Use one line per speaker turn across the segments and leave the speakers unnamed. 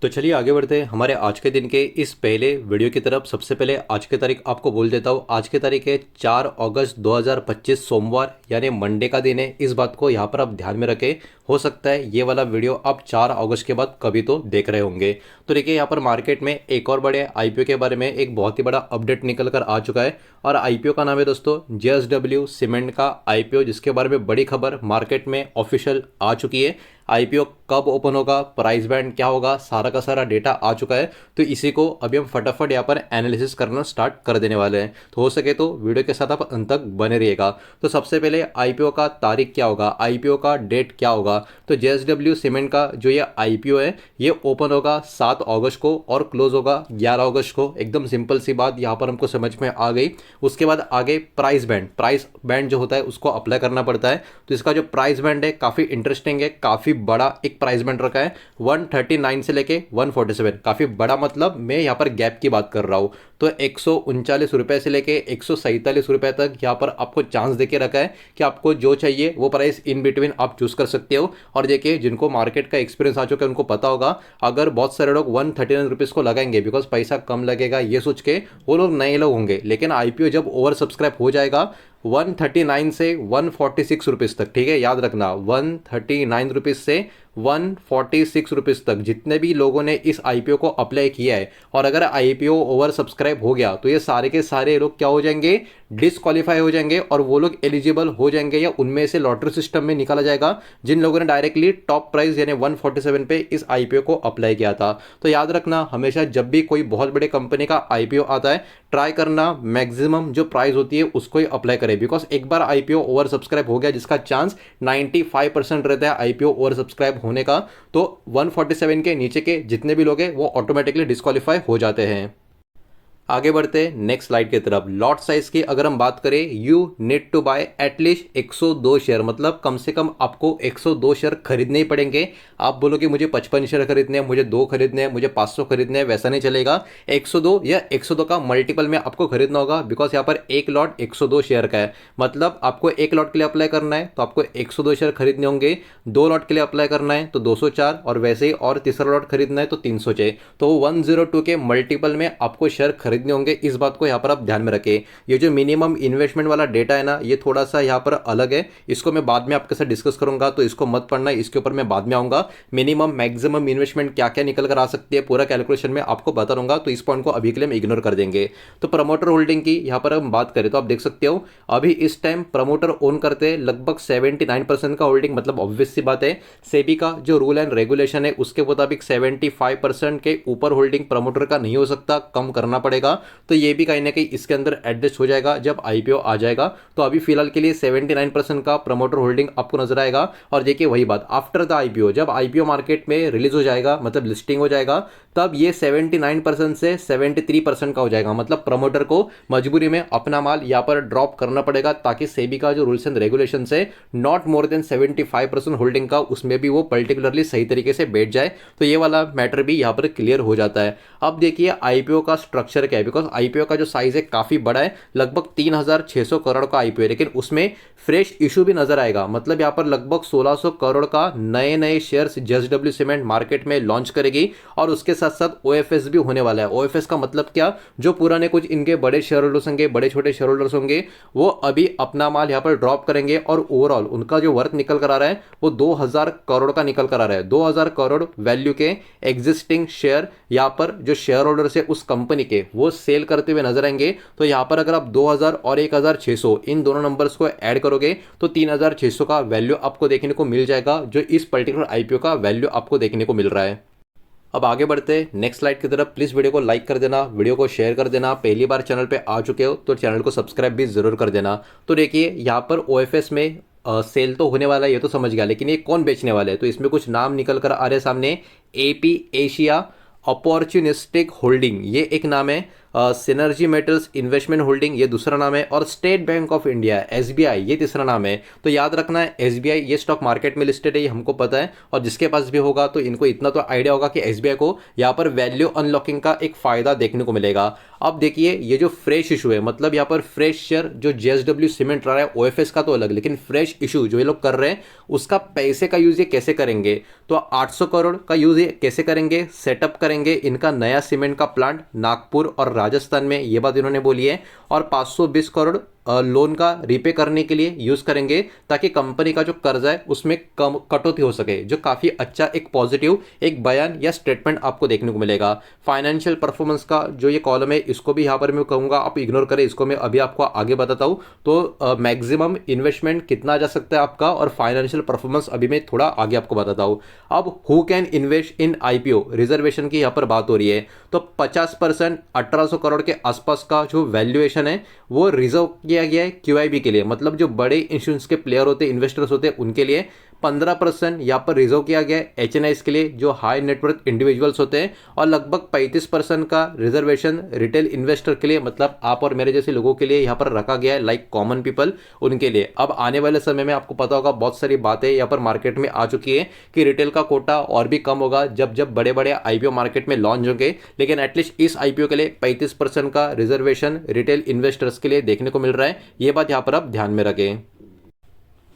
तो चलिए आगे बढ़ते हैं हमारे आज के दिन के इस पहले वीडियो की तरफ। सबसे पहले आज की तारीख आपको बोल देता हूँ। आज की तारीख है 4 अगस्त 2025 सोमवार, यानी मंडे का दिन है। इस बात को यहाँ पर आप ध्यान में रखें। हो सकता है ये वाला वीडियो आप 4 अगस्त के बाद कभी तो देख रहे होंगे। तो देखिए यहाँ पर मार्केट में एक और बड़े आईपीओ के बारे में एक बहुत ही बड़ा अपडेट निकल कर आ चुका है। और आईपीओ का नाम है दोस्तों जेएसडब्ल्यू सीमेंट का आईपीओ, जिसके बारे में बड़ी खबर मार्केट में ऑफिशियल आ चुकी है। आईपीओ कब ओपन होगा, प्राइस बैंड क्या होगा, सारा का सारा डेटा आ चुका है। तो इसी को अभी हम फटाफट यहाँ पर एनालिसिस करना स्टार्ट कर देने वाले हैं। तो हो सके तो वीडियो के साथ आप अंत तक बने रहिएगा। तो सबसे पहले आईपीओ का तारीख क्या होगा, आईपीओ का डेट क्या होगा। तो जेएसडब्ल्यू सीमेंट का जो ये आईपीओ है ये ओपन होगा 7 अगस्त को और क्लोज होगा 11 अगस्त को। एकदम सिंपल सी बात यहाँ पर हमको समझ में आ गई। उसके बाद आगे प्राइस बैंड जो होता है उसको अप्लाई करना पड़ता है। तो इसका जो प्राइस बैंड है काफ़ी इंटरेस्टिंग है, काफ़ी बड़ा एक प्राइस बैंड रखा है 139 से लेके 147। काफ़ी बड़ा मतलब मैं यहाँ पर गैप की बात कर रहा हूँ। तो 139 रुपये से लेके 147 रुपये तक यहाँ पर आपको चांस देके रखा है कि आपको जो चाहिए वो प्राइस इन बिटवीन आप चूज कर सकते हो। और देखिए जिनको मार्केट का एक्सपीरियंस आ चुका है उनको पता होगा, अगर बहुत सारे लोग 139 रुपीज़ को लगाएंगे बिकॉज पैसा कम लगेगा ये सोच के, वो लोग नए लोग होंगे। लेकिन आईपीओ जब ओवर सब्सक्राइब हो जाएगा 139 से 146 रुपीज़ तक, ठीक है याद रखना, 139 रुपीज़ से 146 रुपीज़ तक जितने भी लोगों ने इस आईपीओ को अप्लाई किया है, और अगर आईपीओ ओवर सब्सक्राइब हो गया तो ये सारे के सारे लोग क्या हो जाएंगे, डिसक्वालीफाई हो जाएंगे और वो लोग एलिजिबल हो जाएंगे या उनमें से लॉटरी सिस्टम में निकाला जाएगा जिन लोगों ने डायरेक्टली टॉप प्राइस यानी 147 पे इस आईपीओ को अप्लाई किया था। तो याद रखना हमेशा जब भी कोई बहुत बड़े कंपनी का आईपीओ आता है ट्राई करना मैक्सिमम जो प्राइस होती है उसको ही अप्लाई करें। बिकॉज एक बार आईपीओ ओवर सब्सक्राइब हो गया जिसका चांस 95% रहता है आईपीओ ओवर सब्सक्राइब होने का, तो 147 के नीचे के जितने भी लोग हैं वो ऑटोमेटिकली डिस्क्वालीफाई हो जाते हैं। आगे बढ़ते हैं नेक्स्ट स्लाइड की तरफ। लॉट साइज की अगर हम बात करें, you need to buy at least 102 share, मतलब कम से कम आपको 102 शेयर खरीदने ही पड़ेंगे। आप बोलोगे मुझे 55 शेयर खरीदने हैं, मुझे 2 खरीदने हैं, मुझे 500 खरीदने हैं, वैसा नहीं चलेगा। 102 या 102 का मल्टीपल में आपको खरीदना होगा। बिकॉज यहाँ पर एक लॉट 102 शेयर का है, मतलब आपको एक लॉट के लिए अप्लाई करना है तो आपको 102 शेयर खरीदने होंगे। 2 लॉट के लिए अप्लाई करना है तो 204, और वैसे ही और तीसरा लॉट खरीदना है तो 306। तो 102 के मल्टीपल में आपको शेयर खरीदने होंगे। इस बात को यहाँ पर आप ध्यान में रखें। ये जो मिनिमम इन्वेस्टमेंट वाला डेटा है ना, ये थोड़ा सा यहाँ पर अलग है, इसको मैं बाद में आपके साथ डिस्कस करूंगा तो इसको मत पढ़ना, इसके ऊपर मैं बाद में आऊंगा। मिनिमम मैक्सिमम इन्वेस्टमेंट क्या क्या निकल कर आ सकती है पूरा कैलकुलेशन में आपको बता दूंगा, तो इस पॉइंट को अभी के लिए हम इग्नोर कर देंगे। तो प्रमोटर होल्डिंग की यहाँ पर हम बात करें तो आप देख सकते हो अभी इस टाइम प्रमोटर ओन करते हैं लगभग 79% का होल्डिंग। मतलब ऑब्वियस सी बात है, सेबी का जो रूल एंड रेगुलेशन है उसके मुताबिक 75% के ऊपर होल्डिंग प्रमोटर का नहीं हो सकता, कम करना पड़ेगा। तो ये भी कहीं ना कहीं इसके अंदर एडजस्ट हो जाएगा जब आईपीओ आ जाएगा। तो अभी फिलहाल के लिए 79% का प्रमोटर होल्डिंग आपको नजर आएगा। और देखिए वही बात आफ्टर द आईपीओ, जब आईपीओ मार्केट में रिलीज हो जाएगा मतलब लिस्टिंग हो जाएगा, तब ये 79% से 73% का हो जाएगा। मतलब प्रमोटर को मजबूरी में अपना माल यहाँ पर ड्रॉप करना पड़ेगा ताकि सेबी का जो रूल्स एंड रेगुलेशन है नॉट मोर देन 75% होल्डिंग का, उसमें भी वो पर्टिकुलरली सही तरीके से बैठ जाए। तो ये वाला मैटर भी यहाँ पर क्लियर हो जाता है। अब देखिए आईपीओ का स्ट्रक्चर क्या है। बिकॉज आईपीओ का जो साइज है काफी बड़ा है, लगभग 3600 करोड़ का आईपीओ है, लेकिन उसमें फ्रेश इशू भी नजर आएगा। मतलब यहाँ पर लगभग 1600 करोड़ का नए नए शेयर्स जेएसडब्ल्यू सीमेंट मार्केट में लॉन्च करेगी। और उसके साथ साथ ओएफएस भी होने वाला है। ओएफएस का मतलब क्या, जो पुराने कुछ इनके बड़े शेयर होल्डर्स होंगे, बड़े छोटे शेयर होल्डर्स होंगे, वो अभी अपना माल यहाँ पर ड्रॉप करेंगे और ओवरऑल उनका जो वर्थ निकल कर आ रहा है वो 2000 करोड़ का निकल कर आ रहा है। 2000 करोड़ वैल्यू के एग्जिस्टिंग शेयर यहाँ पर जो शेयर होल्डर्स है उस कंपनी के वो सेल करते हुए नजर आएंगे। तो यहाँ पर अगर आप 2000 और 1600 इन दोनों नंबर्स को ऐड करोगे तो 3600 का वैल्यू आपको देखने को मिल जाएगा, जो इस पर्टिकुलर आईपीओ का वैल्यू आपको देखने को मिल रहा है। अब आगे बढ़ते हैं नेक्स्ट स्लाइड की तरफ। प्लीज़ वीडियो को लाइक कर देना, वीडियो को शेयर कर देना। पहली बार चैनल पे आ चुके हो तो चैनल को सब्सक्राइब भी जरूर कर देना। तो देखिए यहाँ पर ओएफएस में सेल तो होने वाला है ये तो समझ गया, लेकिन ये कौन बेचने वाला है। तो इसमें कुछ नाम निकल कर आ रहे सामने। एपी एशिया अपॉर्चुनिस्टिक होल्डिंग ये एक नाम है। सिनर्जी मेटल्स इन्वेस्टमेंट होल्डिंग ये दूसरा नाम है, और state bank of India SBI ये तीसरा नाम है। तो याद रखना है एसबीआई ये स्टॉक मार्केट में लिस्टेड है, ये हमको पता है, और जिसके पास भी होगा तो इनको इतना तो आइडिया होगा कि एसबीआई को यहाँ पर वैल्यू अनलॉकिंग का एक फायदा देखने को मिलेगा। अब देखिए ये जो फ्रेश इशू है, मतलब यहाँ पर फ्रेश शेयर जो जेएसडब्ल्यू सीमेंट रहा है, ओएफएस का तो अलग, लेकिन फ्रेश इशू जो ये लोग कर रहे हैं उसका पैसे का यूज ये कैसे करेंगे, तो 800 करोड़ का यूज ये कैसे करेंगे, सेटअप करेंगे इनका नया सीमेंट का प्लांट नागपुर और राजस्थान में, ये बात इन्होंने बोली है, और 520 करोड़ लोन का रीपे करने के लिए यूज करेंगे ताकि कंपनी का जो कर्जा है उसमें कम कटौती हो सके, जो काफी अच्छा एक पॉजिटिव एक बयान या स्टेटमेंट आपको देखने को मिलेगा। फाइनेंशियल परफॉर्मेंस का जो ये कॉलम है इसको भी यहाँ पर मैं कहूंगा आप इग्नोर करें, इसको मैं अभी आपको आगे बताता हूँ। तो मैक्सिमम इन्वेस्टमेंट कितना जा सकता है आपका, और फाइनेंशियल परफॉर्मेंस अभी मैं थोड़ा आगे आपको बताता हूँ। अब who can invest in IPO reservation की यहाँ पर बात हो रही है, तो 50% 1800 करोड़ के आसपास का जो वैल्यूएशन है वो रिजर्व किया गया है क्यूआईबी के लिए, मतलब जो बड़े इंश्योरेंस के प्लेयर होते हैं, इन्वेस्टर्स होते हैं, उनके लिए 15% यहाँ पर रिजर्व किया गया है एचएनआईज के लिए जो हाई नेटवर्थ इंडिविजुअल्स होते हैं, और लगभग 35% का रिजर्वेशन रिटेल इन्वेस्टर के लिए, मतलब आप और मेरे जैसे लोगों के लिए यहाँ पर रखा गया है, लाइक कॉमन पीपल उनके लिए। अब आने वाले समय में आपको पता होगा बहुत सारी बातें यहाँ पर मार्केट में आ चुकी है कि रिटेल का कोटा और भी कम होगा जब जब बड़े बड़े आईपीओ मार्केट में लॉन्च होंगे, लेकिन एटलीस्ट इस आईपीओ के लिए 35% का रिजर्वेशन रिटेल इन्वेस्टर्स के लिए देखने को मिल रहा है, ये बात यहाँ पर आप ध्यान में रखें।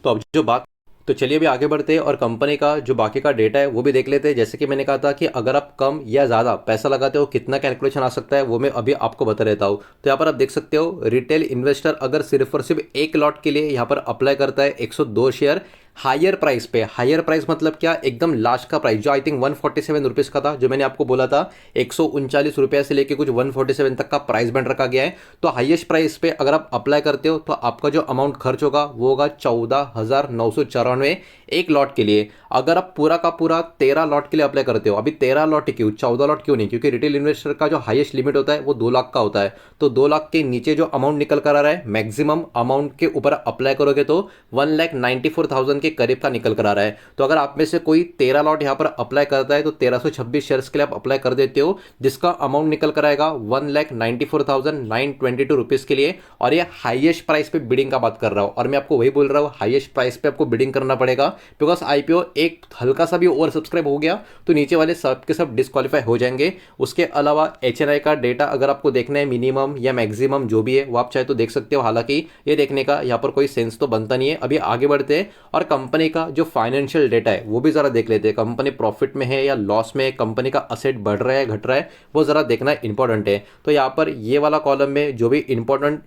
तो अब जो बात, तो चलिए अभी आगे बढ़ते हैं और कंपनी का जो बाकी का डेटा है वो भी देख लेते हैं। जैसे कि मैंने कहा था कि अगर आप कम या ज़्यादा पैसा लगाते हो कितना कैलकुलेशन आ सकता है वो मैं अभी आपको बता रहता हूँ। तो यहाँ पर आप देख सकते हो रिटेल इन्वेस्टर अगर सिर्फ और सिर्फ एक लॉट के लिए यहाँ पर अप्लाई करता है 102 शेयर हायर प्राइस पे, हायर प्राइस मतलब क्या, एकदम लास्ट का प्राइस जो आई थिंक 147 रुपीज़ का था, जो मैंने आपको बोला था 139 रुपये से लेके कुछ 147 तक का प्राइस बैंड रखा गया है। तो हाईएस्ट प्राइस पे अगर आप अप्लाई करते हो तो आपका जो अमाउंट खर्च होगा वो होगा 14,994 एक लॉट के लिए। अगर आप पूरा का पूरा 13 लॉट के लिए अप्लाई करते हो, अभी 13 लॉट क्यों, 14 लॉट क्यों नहीं, क्योंकि रिटेल इन्वेस्टर का जो हाईएस्ट लिमिट होता है वो 2 लाख का होता है। तो 2 लाख के नीचे जो अमाउंट निकल कर आ रहा है, मैक्सिमम अमाउंट के ऊपर अप्लाई करोगे तो 1,94,000 के करीब का निकल कर आ रहा है। तो अगर आप में से कोई 13 लॉट यहाँ पर अप्लाई करता है तो 1326 शेयर्स के लिए आप अप्लाई कर देते हो, जिसका अमाउंट निकल कर आएगा 1,94,922 रुपीज़ के लिए। और ये हाईएस्ट प्राइस पे बिडिंग का बात कर रहा हूँ, और मैं आपको वही बोल रहा हूँ हाईएस्ट प्राइस पे आपको बिडिंग करना पड़ेगा, बिकॉज आईपीओ एक हल्का सा भी ओवर सब्सक्राइब हो गया तो नीचे वाले सब के सब डिस्क्वालीफाई हो जाएंगे। उसके अलावा एचएनआई का डेटा अगर आपको देखना है मिनिमम या मैक्सिमम जो भी है वो आप चाहे तो देख सकते हो, हालांकि ये देखने का यहाँ पर कोई सेंस तो बनता नहीं है। अभी आगे बढ़ते हैं और कंपनी का जो फाइनेंशियल डेटा है वो भी जरा देख लेते हैं, कंपनी प्रॉफिट में है या लॉस में, कंपनी का असेट बढ़ रहा है घट रहा है, वो जरा देखना इंपॉर्टेंट है। तो यहाँ पर ये वाला कॉलम में जो भी इंपॉर्टेंट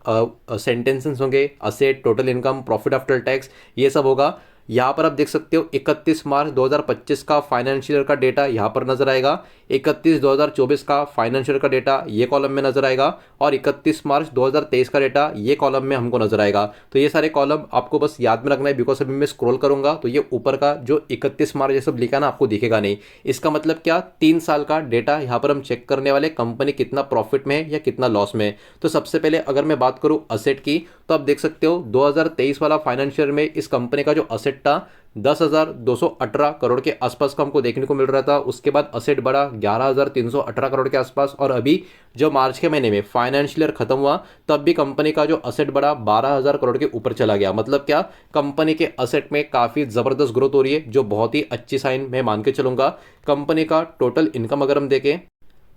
सेंटेंसेस होंगे, asset, total income, profit after tax, ये सब होगा। यहाँ पर आप देख सकते हो 31 मार्च 2025 का फाइनेंशियल का डेटा यहाँ पर नजर आएगा, 31/2024 का फाइनेंशियल का डेटा ये कॉलम में नजर आएगा, और 31 मार्च 2023 का डेटा ये कॉलम में हमको नजर आएगा। तो ये सारे कॉलम आपको बस याद में रखना है, बिकॉज अभी मैं स्क्रॉल करूंगा तो ये ऊपर का जो 31 मार्च ये सब लिखा ना आपको दिखेगा नहीं। इसका मतलब क्या, 3 साल का डेटा यहाँ पर हम चेक करने वाले, कंपनी कितना प्रॉफिट में है या कितना लॉस में है। तो सबसे पहले अगर मैं बात करूँ असेट की, तो आप देख सकते हो 2023 वाला फाइनेंशियल में इस कंपनी का जो असेट था 10,218 करोड़ के आसपास का हमको देखने को मिल रहा था। उसके बाद असेट बढ़ा 11,318 करोड़ के आसपास, और अभी जो मार्च के महीने में फाइनेंशियल ईयर खत्म हुआ तब भी कंपनी का जो असेट बढ़ा 12,000 करोड़ के ऊपर चला गया। मतलब क्या, कंपनी के असेट में काफ़ी ज़बरदस्त ग्रोथ हो रही है, जो बहुत ही अच्छी साइन मैं मान के चलूँगा। कंपनी का टोटल इनकम अगर हम देखें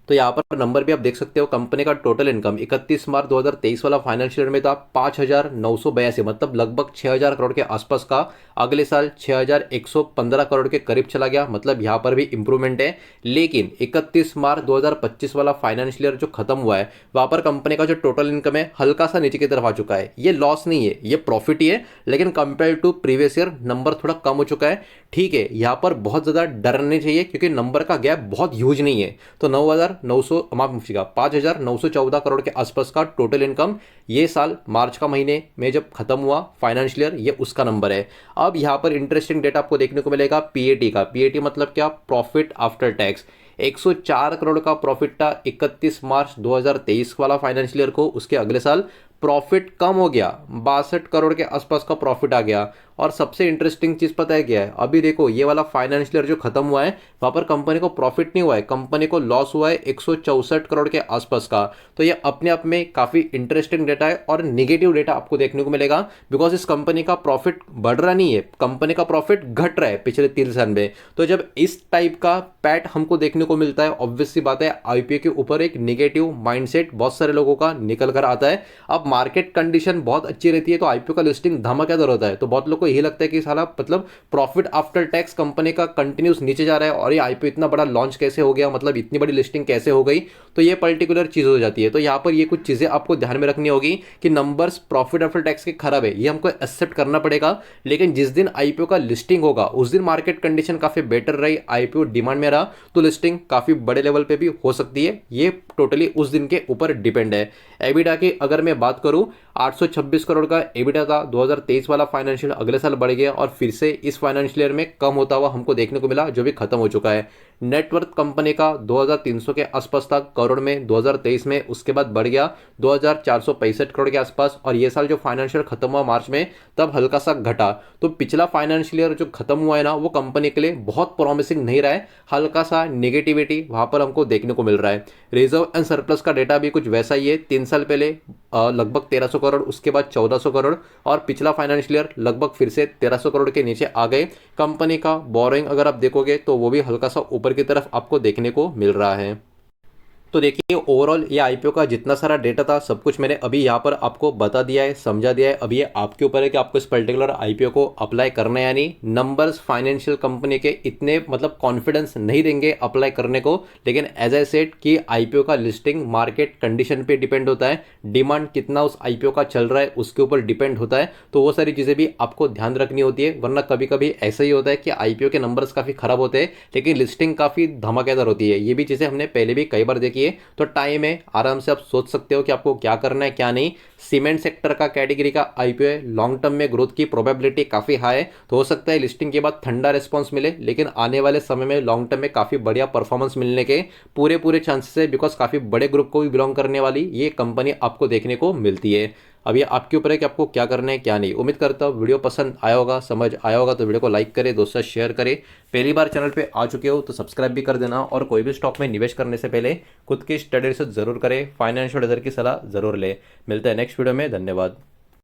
तो यहाँ पर नंबर भी आप देख सकते हो, कंपनी का टोटल इनकम 31 मार्च 2023 वाला फाइनेंशियल ईयर में था 5,982, मतलब लगभग 6,000 करोड़ के आसपास का। अगले साल 6,115 करोड़ के करीब चला गया, मतलब यहाँ पर भी इंप्रूवमेंट है। लेकिन 31 मार्च 2025 वाला फाइनेंशियल ईयर जो खत्म हुआ है वहाँ पर कंपनी का जो टोटल इनकम है हल्का सा नीचे की तरफ आ चुका है। ये लॉस नहीं है, ये प्रॉफिट ही है, लेकिन compare to previous year number थोड़ा कम हो चुका है। ठीक है, यहाँ पर बहुत ज़्यादा डर नहीं चाहिए क्योंकि नंबर का गैप बहुत ह्यूज नहीं है। तो 5,914 करोड़ के आसपास का टोटल इनकम ये साल मार्च का महीने में जब खत्म हुआ फाइनेंशियल ईयर, ये उसका नंबर है। अब यहाँ पर इंटरेस्टिंग डेटा आपको देखने को मिलेगा पीएटी का। पीएटी मतलब क्या, प्रॉफिट आफ्टर टैक्स। 104 करोड़ का प्रॉफिट था 31 मार्च 2023 वाला फाइनेंशियल ईयर को। उसके अगले साल प्रॉफिट कम हो गया, 62 करोड़ के आसपास का प्रॉफिट आ गया, और सबसे इंटरेस्टिंग चीज़ पता है क्या है, अभी देखो ये वाला फाइनेंशियल ईयर जो खत्म हुआ है वहाँ पर कंपनी को प्रॉफिट नहीं हुआ है, कंपनी को लॉस हुआ है 164 करोड़ के आसपास का। तो ये अपने आप में काफ़ी इंटरेस्टिंग डेटा है और निगेटिव डेटा आपको देखने को मिलेगा, बिकॉज इस कंपनी का प्रॉफिट बढ़ रहा नहीं है, कंपनी का प्रॉफिट घट रहा है पिछले 3 साल में। तो जब इस टाइप का पैट हमको देखने को मिलता है, ऑब्वियस सी बात है आईपीओ के ऊपर एक निगेटिव माइंडसेट बहुत सारे लोगों का निकल कर आता है। अब मार्केट कंडीशन बहुत अच्छी रहती है तो आईपीओ का लिस्टिंग धमाकेदार होता है, तो बहुत लोग को यही लगता है कि साला मतलब प्रॉफिट आफ्टर टैक्स कंपनी का कंटिन्यूस नीचे जा रहा है और ये आईपीओ इतना बड़ा लॉन्च कैसे हो गया, मतलब इतनी बड़ी लिस्टिंग कैसे हो गई। तो ये पर्टिकुलर चीज हो जाती है। तो यहाँ पर ये कुछ चीजें आपको ध्यान में रखनी होगी कि नंबर्स प्रॉफिट आफ्टर टैक्स के खराब है, ये हमको एक्सेप्ट करना पड़ेगा। लेकिन जिस दिन आईपीओ का लिस्टिंग होगा उस दिन मार्केट कंडीशन काफी बेटर रही, आईपीओ डिमांड में रहा, तो लिस्टिंग काफी बड़े लेवल पे भी हो सकती है। ये टोटली उस दिन के ऊपर डिपेंड है। एबिटा की अगर मैं बात करूं, 826 करोड़ का एबिटा था 2023 वाला फाइनेंशियल, अगले साल बढ़ गया और फिर से इस फाइनेंशियल ईयर में कम होता हुआ हमको देखने को मिला, जो भी खत्म हो चुका है। नेटवर्थ कंपनी का 2300 के आसपास था करोड़ में 2023 में, उसके बाद बढ़ गया 2465 करोड़ के आसपास, और ये साल जो फाइनेंशियल खत्म हुआ मार्च में तब हल्का सा घटा। तो पिछला फाइनेंशियल ईयर जो खत्म हुआ है ना वो कंपनी के लिए बहुत प्रॉमिसिंग नहीं रहा है, हल्का सा नेगेटिविटी वहां पर हमको देखने को मिल रहा है। रिजर्व एंड सरप्लस का डेटा भी कुछ वैसा ही है, 3 साल पहले लगभग 1300 करोड़, उसके बाद 1400 करोड़, और पिछला फाइनेंशियल ईयर लगभग फिर से 1300 करोड़ के नीचे आ गए। कंपनी का बोरोइंग अगर आप देखोगे तो वो भी हल्का सा ऊपर की तरफ आपको देखने को मिल रहा है। तो देखिए ओवरऑल ये आईपीओ का जितना सारा डेटा था सब कुछ मैंने अभी यहाँ पर आपको बता दिया है, समझा दिया है। अभी ये आपके ऊपर है कि आपको इस पर्टिकुलर आईपीओ को अप्लाई करना है या नहीं। नंबर्स फाइनेंशियल कंपनी के इतने मतलब कॉन्फिडेंस नहीं देंगे अप्लाई करने को, लेकिन एज आई सेड कि आईपीओ का लिस्टिंग मार्केट कंडीशन पे डिपेंड होता है, डिमांड कितना उस आईपीओ का चल रहा है उसके ऊपर डिपेंड होता है। तो वो सारी चीज़ें भी आपको ध्यान रखनी होती है, वरना कभी कभी ऐसा ही होता है कि आईपीओ के नंबर्स काफ़ी खराब होते हैं लेकिन लिस्टिंग काफ़ी धमाकेदार होती है। ये भी चीज़ें हमने पहले भी कई बार देखी है। तो टाइम है, आराम से आप सोच सकते हो कि आपको क्या करना है क्या नहीं। सीमेंट सेक्टर का कैटेगरी का आईपीओ है, लॉन्ग टर्म में ग्रोथ की प्रोबेबिलिटी काफी हाई है, तो हो सकता है लिस्टिंग के बाद ठंडा रिस्पांस मिले, लेकिन आने वाले समय में लॉन्ग टर्म में काफी बढ़िया परफॉर्मेंस मिलने के पूरे चांसेस है, बिकॉज काफी बड़े ग्रुप को भी बिलोंग करने वाली ये कंपनी आपको देखने को मिलती है। अब ये आपके ऊपर है कि आपको क्या करना है क्या नहीं। उम्मीद करता हूँ वीडियो पसंद आया होगा, समझ आया होगा, तो वीडियो को लाइक करें, दोस्तों शेयर करें। पहली बार चैनल पे आ चुके हो तो सब्सक्राइब भी कर देना, और कोई भी स्टॉक में निवेश करने से पहले खुद की स्टडी रिसर्च जरूर करें, फाइनेंशियल एडवाइजर की सलाह जरूर ले। मिलते हैं नेक्स्ट वीडियो में, धन्यवाद।